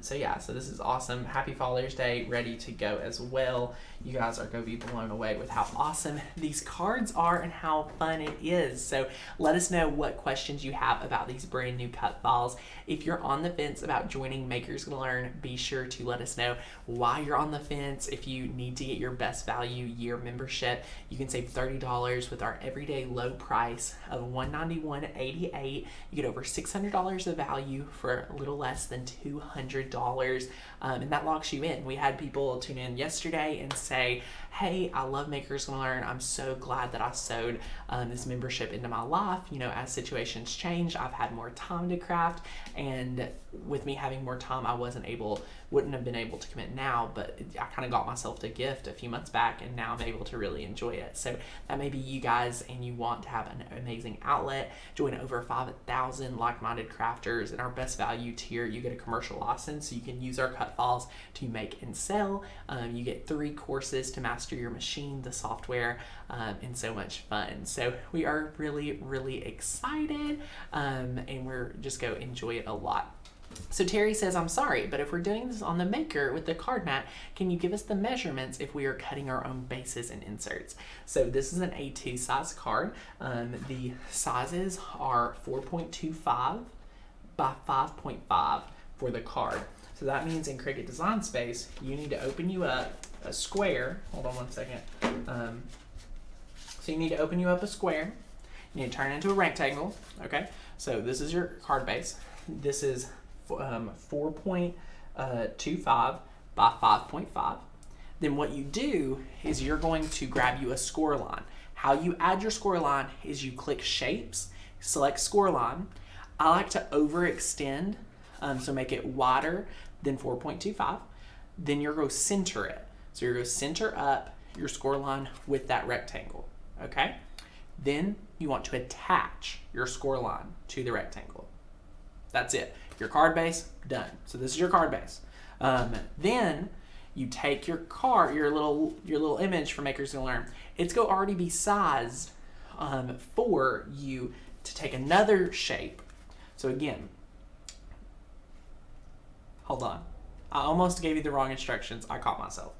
[SPEAKER 2] So yeah, so this is awesome. Happy Father's Day, ready to go as well. You guys are going to be blown away with how awesome these cards are and how fun it is. So let us know what questions you have about these brand new cut files. If you're on the fence about joining Makers Gonna Learn, be sure to let us know why you're on the fence. If you need to get your best value year membership, you can save $30 with our everyday low price of $191.88. You get over $600 of value for a little less than $200, and that locks you in. We had people tune in yesterday and say, hey, I love Makers Gonna Learn. I'm so glad that I sewed this membership into my life. You know, as situations change, I've had more time to craft, and with me having more time, I wouldn't have been able to commit now, but I kind of got myself a gift a few months back, and now I'm able to really enjoy it. So that may be you guys, and you want to have an amazing outlet, join over 5,000 like-minded crafters. In our best value tier, you get a commercial license, so you can use our cut files to make and sell. You get 3 courses to master your machine, the software, and so much fun. So we are really, really excited, and we're just going to enjoy it a lot. So Terry says, I'm sorry, but if we're doing this on the Maker with the card mat, can you give us the measurements if we are cutting our own bases and inserts? So this is an A2 size card. The sizes are 4.25 by 5.5 for the card. So that means in Cricut Design Space, you need to open you up a square. Hold on one second. So you need to open you up a square. You need to turn it into a rectangle. Okay. So this is your card base. This is 4.25 by 5.5. Then what you do is you're going to grab you a score line. How you add your score line is you click Shapes, select Score Line. I like to overextend, so make it wider than 4.25. Then you're going to center it. So you're going to center up your score line with that rectangle, okay? Then you want to attach your score line to the rectangle. That's it. Your card base, done. So this is your card base. Then you take your card, your little image from Makers Gonna Learn. It's going to already be sized for you to take another shape. So again, hold on. I almost gave you the wrong instructions. I caught myself.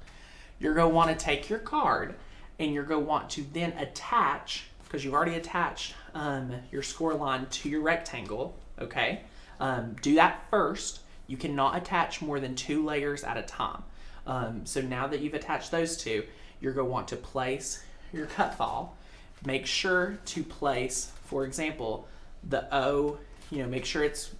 [SPEAKER 2] You're going to want to take your card and you're going to want to then attach, because you've already attached your score line to your rectangle, okay? Do that first. You cannot attach more than 2 layers at a time. So now that you've attached those 2, you're going to want to place your cut file. Make sure to place, for example, the O, make sure it's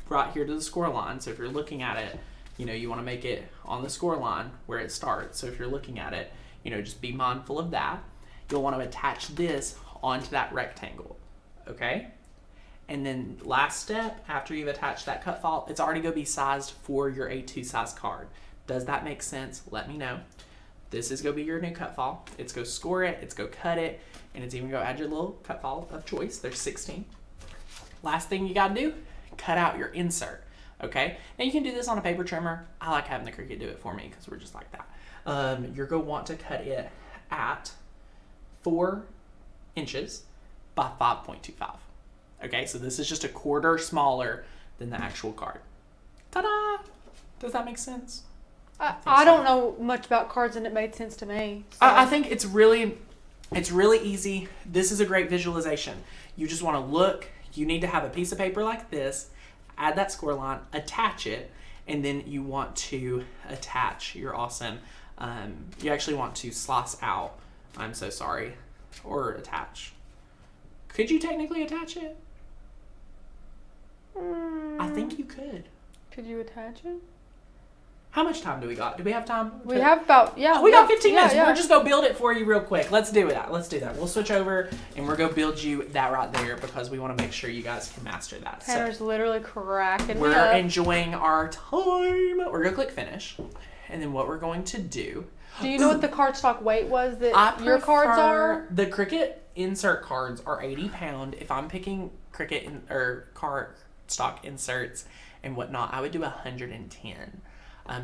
[SPEAKER 2] right here to the score line. So if you're looking at it, you want to make it on the score line where it starts. So if you're looking at it, just be mindful of that. You'll want to attach this onto that rectangle, okay? And then last step, after you've attached that cut file, it's already going to be sized for your A2 size card. Does that make sense? Let me know. This is going to be your new cut file. It's going to score it, it's going to cut it, and it's even going to add your little cut file of choice. There's 16. Last thing you got to do, cut out your insert. Okay, and you can do this on a paper trimmer. I like having the Cricut do it for me because we're just like that. You're going to want to cut it at 4 inches by 5.25. Okay, so this is just a quarter smaller than the actual card. Ta-da! Does that make sense?
[SPEAKER 1] I don't know much about cards, and it made sense to me. So.
[SPEAKER 2] I think it's really easy. This is a great visualization. You just want to look. You need to have a piece of paper like this, add that score line, attach it, and then you want to attach your awesome, you actually want to slice out, I'm so sorry, or attach. Could you technically attach it? I think you could.
[SPEAKER 1] Could you attach it?
[SPEAKER 2] How much time do we got? Do we have time?
[SPEAKER 1] We have about,
[SPEAKER 2] we got 15 minutes.
[SPEAKER 1] Yeah.
[SPEAKER 2] We're just going to build it for you real quick. Let's do that. We'll switch over and we're going to build you that right there because we want to make sure you guys can master that.
[SPEAKER 1] Tanner's literally cracking me
[SPEAKER 2] We're
[SPEAKER 1] up.
[SPEAKER 2] enjoying our time. We're going to click finish. And then what we're going to do.
[SPEAKER 1] Do you know what the cardstock weight was that your cards are?
[SPEAKER 2] The Cricut insert cards are 80 pound. If I'm picking Cricut or cardstock inserts and whatnot, I would do 110.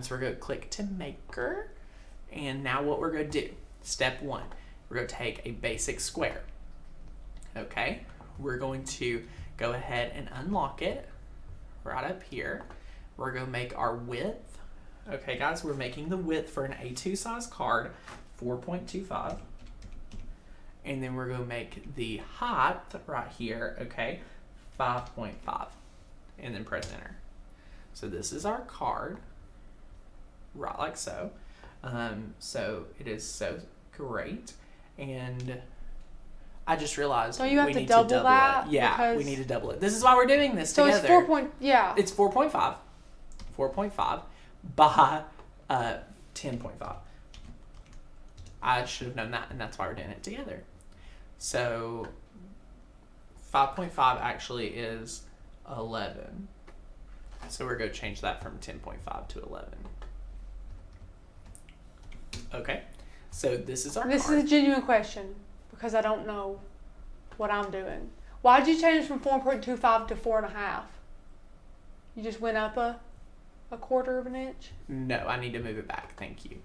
[SPEAKER 2] So we're going to click to maker. And now what we're going to do, step 1, we're going to take a basic square. Okay, we're going to go ahead and unlock it right up here. We're going to make our width. Okay, guys, we're making the width for an A2 size card, 4.25. And then we're going to make the height right here, okay, 5.5. And then press enter. So this is our card. Right like so. So it is so great. And I just realized
[SPEAKER 1] so you have to double that?
[SPEAKER 2] It. Yeah, we need to double it. This is why we're doing this together.
[SPEAKER 1] So it's 4.
[SPEAKER 2] It's 4.5. 4.5 by 10.5. I should have known that, and that's why we're doing it together. So 5.5 actually is 11. So we're going to change that from 10.5 to 11. Okay, so this is our card.
[SPEAKER 1] This is a genuine question because I don't know what I'm doing. Why did you change from 4.25 to 4.5? You just went up a quarter of an inch?
[SPEAKER 2] No, I need to move it back. Thank you.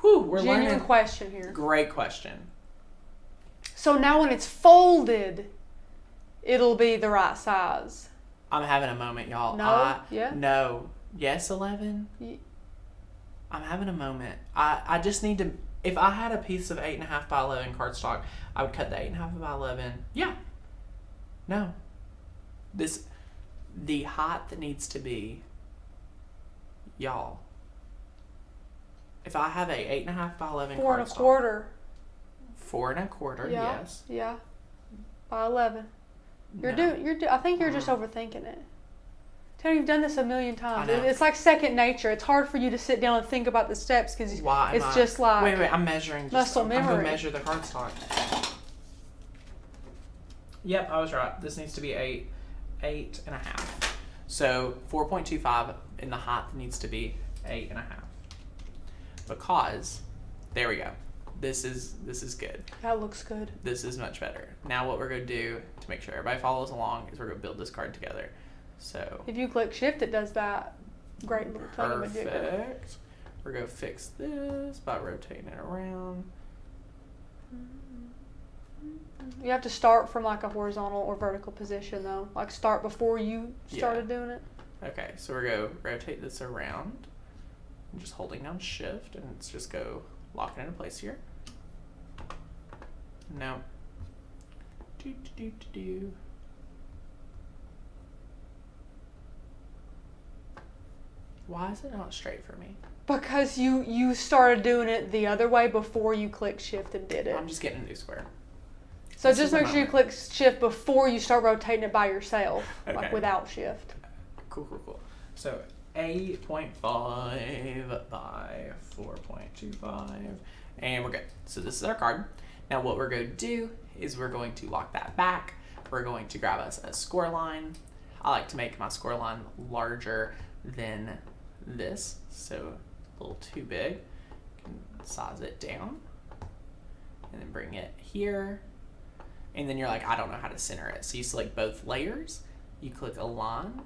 [SPEAKER 2] Whew, we're learning.
[SPEAKER 1] Genuine question here.
[SPEAKER 2] Great question.
[SPEAKER 1] So now when it's folded, it'll be the right size.
[SPEAKER 2] I'm having a moment, y'all.
[SPEAKER 1] No? Yeah?
[SPEAKER 2] No. Yes, 11? I'm having a moment. I just need to, if I had a piece of 8.5 by 11 cardstock, I would cut the 8.5 by 11. Yeah. No. The height that needs to be, y'all, if I have a 8.5 by 11 cardstock.
[SPEAKER 1] 4 1/4.
[SPEAKER 2] 4 1/4,
[SPEAKER 1] yeah,
[SPEAKER 2] yes.
[SPEAKER 1] Yeah. By 11. I think you're just overthinking it. Tanner, you've done this a million times. It's like second nature. It's hard for you to sit down and think about the steps because it's just like
[SPEAKER 2] wait, I'm measuring.
[SPEAKER 1] Muscle memory.
[SPEAKER 2] I'm going to measure the cardstock. Yep, I was right. This needs to be 8.5. So 4.25 and the height needs to be 8.5. Because, there we go. This is good.
[SPEAKER 1] That looks good.
[SPEAKER 2] This is much better. Now what we're going to do to make sure everybody follows along is we're going to build this card together. So
[SPEAKER 1] if you click shift, it does that great little thingamajigger.
[SPEAKER 2] Perfect. We're going to fix this by rotating it around.
[SPEAKER 1] You have to start from like a horizontal or vertical position though. Like start before you started doing it.
[SPEAKER 2] Okay, so we're going to rotate this around. I'm just holding down shift and let's just go lock it into place here. No. Why is it not straight for me?
[SPEAKER 1] Because you started doing it the other way before you clicked shift and did it.
[SPEAKER 2] I'm just getting a new square.
[SPEAKER 1] So just make sure you click shift before you start rotating it by yourself, like without shift.
[SPEAKER 2] Cool. So 8.5 by 4.25, and we're good. So this is our card. Now what we're going to do is we're going to lock that back. We're going to grab us a score line. I like to make my score line larger than this, so a little too big. You can size it down and then bring it here. And then you're like, I don't know how to center it. So you select both layers you click Align,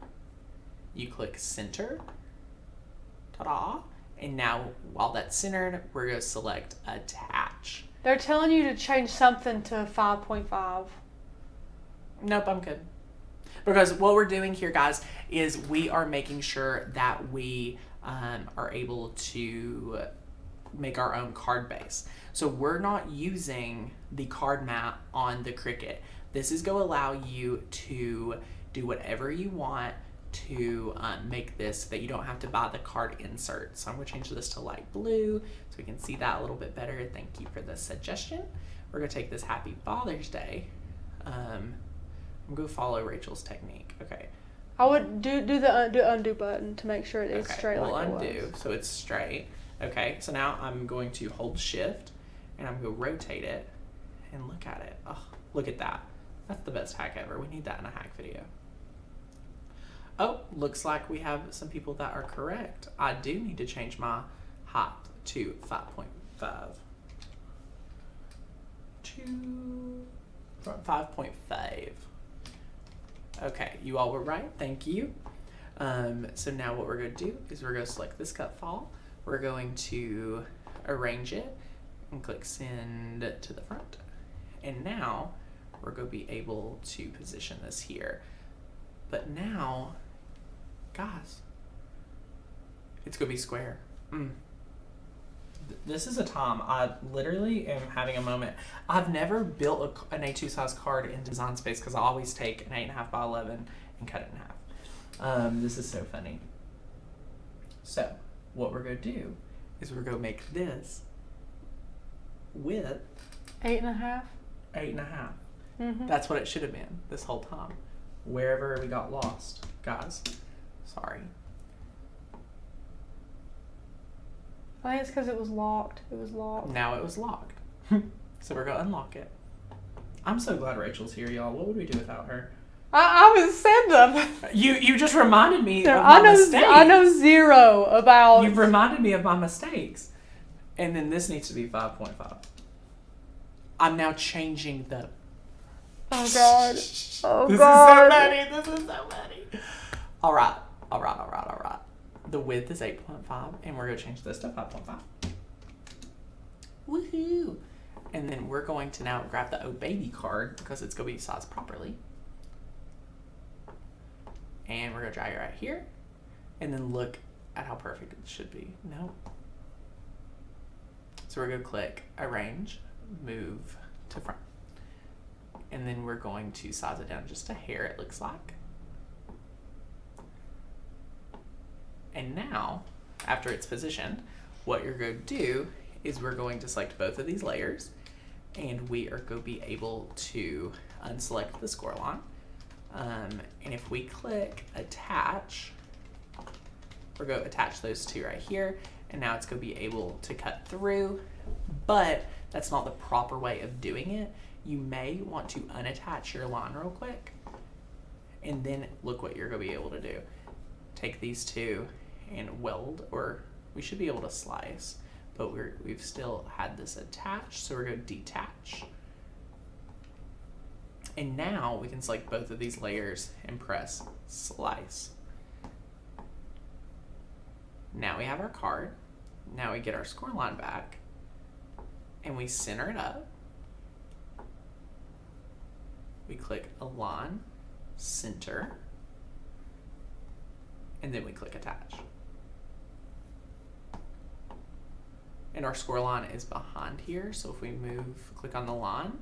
[SPEAKER 2] you click Center, ta-da, and now while that's centered, we're going to select Attach.
[SPEAKER 1] They're telling you to change something to 5.5.
[SPEAKER 2] Nope, I'm good. Because what we're doing here, guys, is we are making sure that we are able to make our own card base. So we're not using the card mat on the Cricut. This is going to allow you to do whatever you want to make this so that you don't have to buy the card insert. So I'm going to change this to light blue so we can see that a little bit better. Thank you for the suggestion. We're going to take this Happy Father's Day. I'm going to follow Rachel's technique. Okay.
[SPEAKER 1] I would do the undo button to make sure it's straight like it was.
[SPEAKER 2] Undo, so it's straight. Okay, so now I'm going to hold shift and I'm going to rotate it and look at it. Oh, look at that. That's the best hack ever. We need that in a hack video. Oh, looks like we have some people that are correct. I do need to change my height to 5.5. To 5.5. Okay, you all were right. Thank you. So now what we're going to do is we're going to select this cut file. We're going to arrange it and click send to the front. And now we're going to be able to position this here. But now, guys, it's going to be square. This is a time I literally am having a moment. I've never built an A2 size card in Design Space because I always take an 8.5 by 11 and cut it in half. This is so funny. So what we're going to do is we're going to make this width
[SPEAKER 1] 8.5.
[SPEAKER 2] 8.5. That's what it should have been this whole time. Wherever we got lost, guys. Sorry.
[SPEAKER 1] I think it's because it was locked. It was locked.
[SPEAKER 2] Now it was locked. So we're going to unlock it. I'm so glad Rachel's here, y'all. What would we do without her?
[SPEAKER 1] I was said them.
[SPEAKER 2] You just reminded me of my mistakes.
[SPEAKER 1] I know zero about...
[SPEAKER 2] You've reminded me of my mistakes. And then this needs to be 5.5. I'm now changing the...
[SPEAKER 1] Oh, God. Oh,
[SPEAKER 2] this
[SPEAKER 1] God.
[SPEAKER 2] This is so funny. All right. The width is 8.5, and we're going to change this to 5.5. Woohoo! And then we're going to now grab the Oh Baby card because it's going to be sized properly. And we're going to drag it right here. And then look at how perfect it should be. No. So we're going to click Arrange, Move to Front. And then we're going to size it down just a hair, it looks like. And now, after it's positioned, what you're going to do is we're going to select both of these layers, and we are going to be able to unselect the score line. And if we click Attach, we're going to attach those two right here, and now it's going to be able to cut through, but that's not the proper way of doing it. You may want to unattach your line real quick, and then look what you're going to be able to do. Take these two and weld, or we should be able to slice, but we've still had this attached, so we're going to detach. And now we can select both of these layers and press Slice. Now we have our card. Now we get our score line back, and we center it up. We click Align, Center, and then we click Attach. And our score line is behind here, so if we click on the line,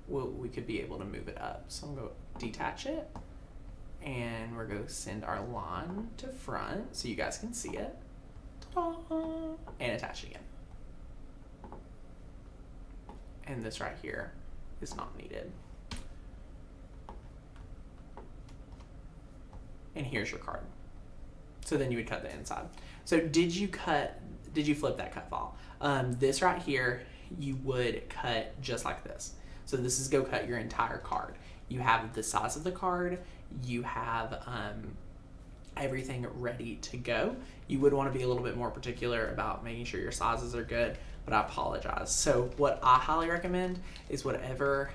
[SPEAKER 2] we could be able to move it up. So I'm going to detach it, and we're going to send our line to front so you guys can see it. Ta-da! And attach it again. And this right here is not needed. And here's your card. So then you would cut the inside. So did you flip that cut file? This right here, you would cut just like this. So this is go cut your entire card. You have the size of the card, you have everything ready to go. You would want to be a little bit more particular about making sure your sizes are good, but I apologize. So what I highly recommend is whatever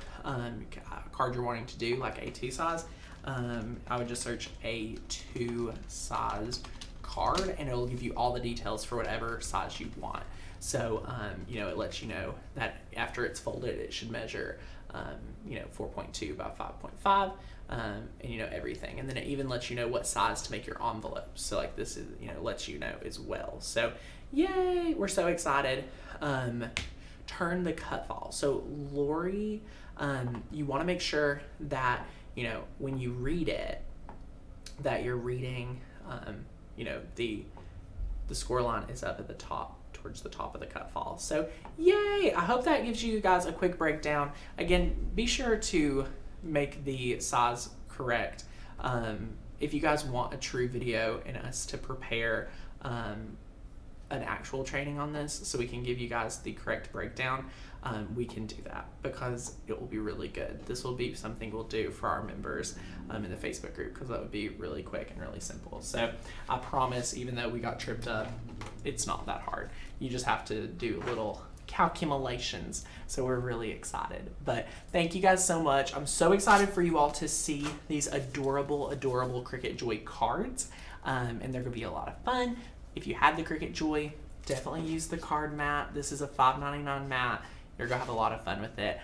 [SPEAKER 2] card you're wanting to do, like A2 size, I would just search A2 size card, and it'll give you all the details for whatever size you want. So, it lets you know that after it's folded, it should measure, 4.2 by 5.5, and, everything. And then it even lets you know what size to make your envelopes. So, like, this is, lets you know as well. So, yay! We're so excited. Turn the cut file. So, Lori, you want to make sure that, when you read it, that you're reading, the score line is up at the top, towards the top of the cut file. So yay! I hope that gives you guys a quick breakdown. Again, be sure to make the size correct. If you guys want a true video and us to prepare an actual training on this so we can give you guys the correct breakdown, we can do that because it will be really good. This will be something we'll do for our members in the Facebook group because that would be really quick and really simple. So I promise, even though we got tripped up, it's not that hard. You just have to do little calculations. So we're really excited. But thank you guys so much. I'm so excited for you all to see these adorable, adorable Cricut Joy cards. And they're going to be a lot of fun. If you have the Cricut Joy, definitely use the card mat. This is a $5.99 mat. You're going to have a lot of fun with it.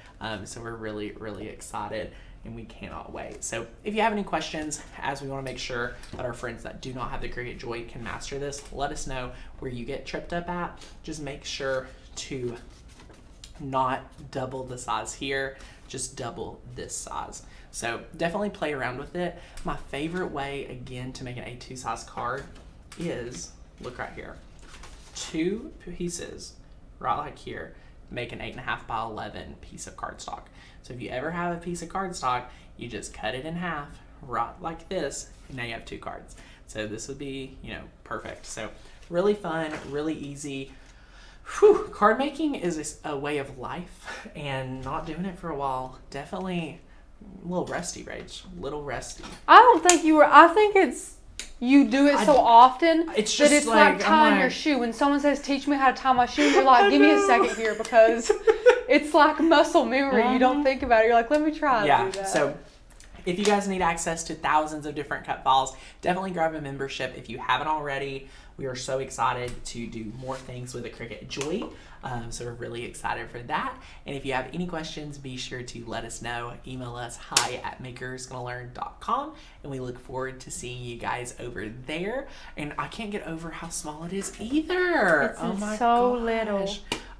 [SPEAKER 2] So we're really, really excited and we cannot wait. So if you have any questions, as we want to make sure that our friends that do not have the Cricut Joy can master this, let us know where you get tripped up at. Just make sure to not double the size here, just double this size. So definitely play around with it. My favorite way, again, to make an A2 size card is, look right here, 2 pieces, right like here, make an 8.5 by 11 piece of cardstock. So if you ever have a piece of cardstock, you just cut it in half, right like this, and now you have 2 cards. So this would be, perfect. So really fun, really easy. Whew, card making is a way of life, and not doing it for a while, definitely a little rusty, Rach, a little rusty.
[SPEAKER 1] I don't think you were, I think you do it so often
[SPEAKER 2] it's
[SPEAKER 1] that
[SPEAKER 2] just
[SPEAKER 1] it's like tying your shoe. When someone says, teach me how to tie my shoe, you're like, give me a second here, because it's like muscle memory. You don't think about it. You're like, let me try to do that.
[SPEAKER 2] So if you guys need access to thousands of different cut files, definitely grab a membership if you haven't already. We are so excited to do more things with the Cricut Joy. So we're really excited for that. And if you have any questions, be sure to let us know. Email us hi@makersgonnalearn.com, and we look forward to seeing you guys over there. And I can't get over how small it is either.
[SPEAKER 1] It's so little.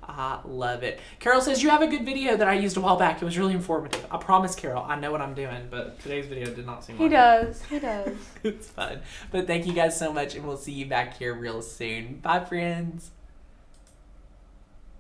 [SPEAKER 2] I love it. Carol says, you have a good video that I used a while back. It was really informative. I promise, Carol, I know what I'm doing, but today's video did not seem like it.
[SPEAKER 1] He does.
[SPEAKER 2] It's fun. But thank you guys so much, and we'll see you back here real soon. Bye, friends.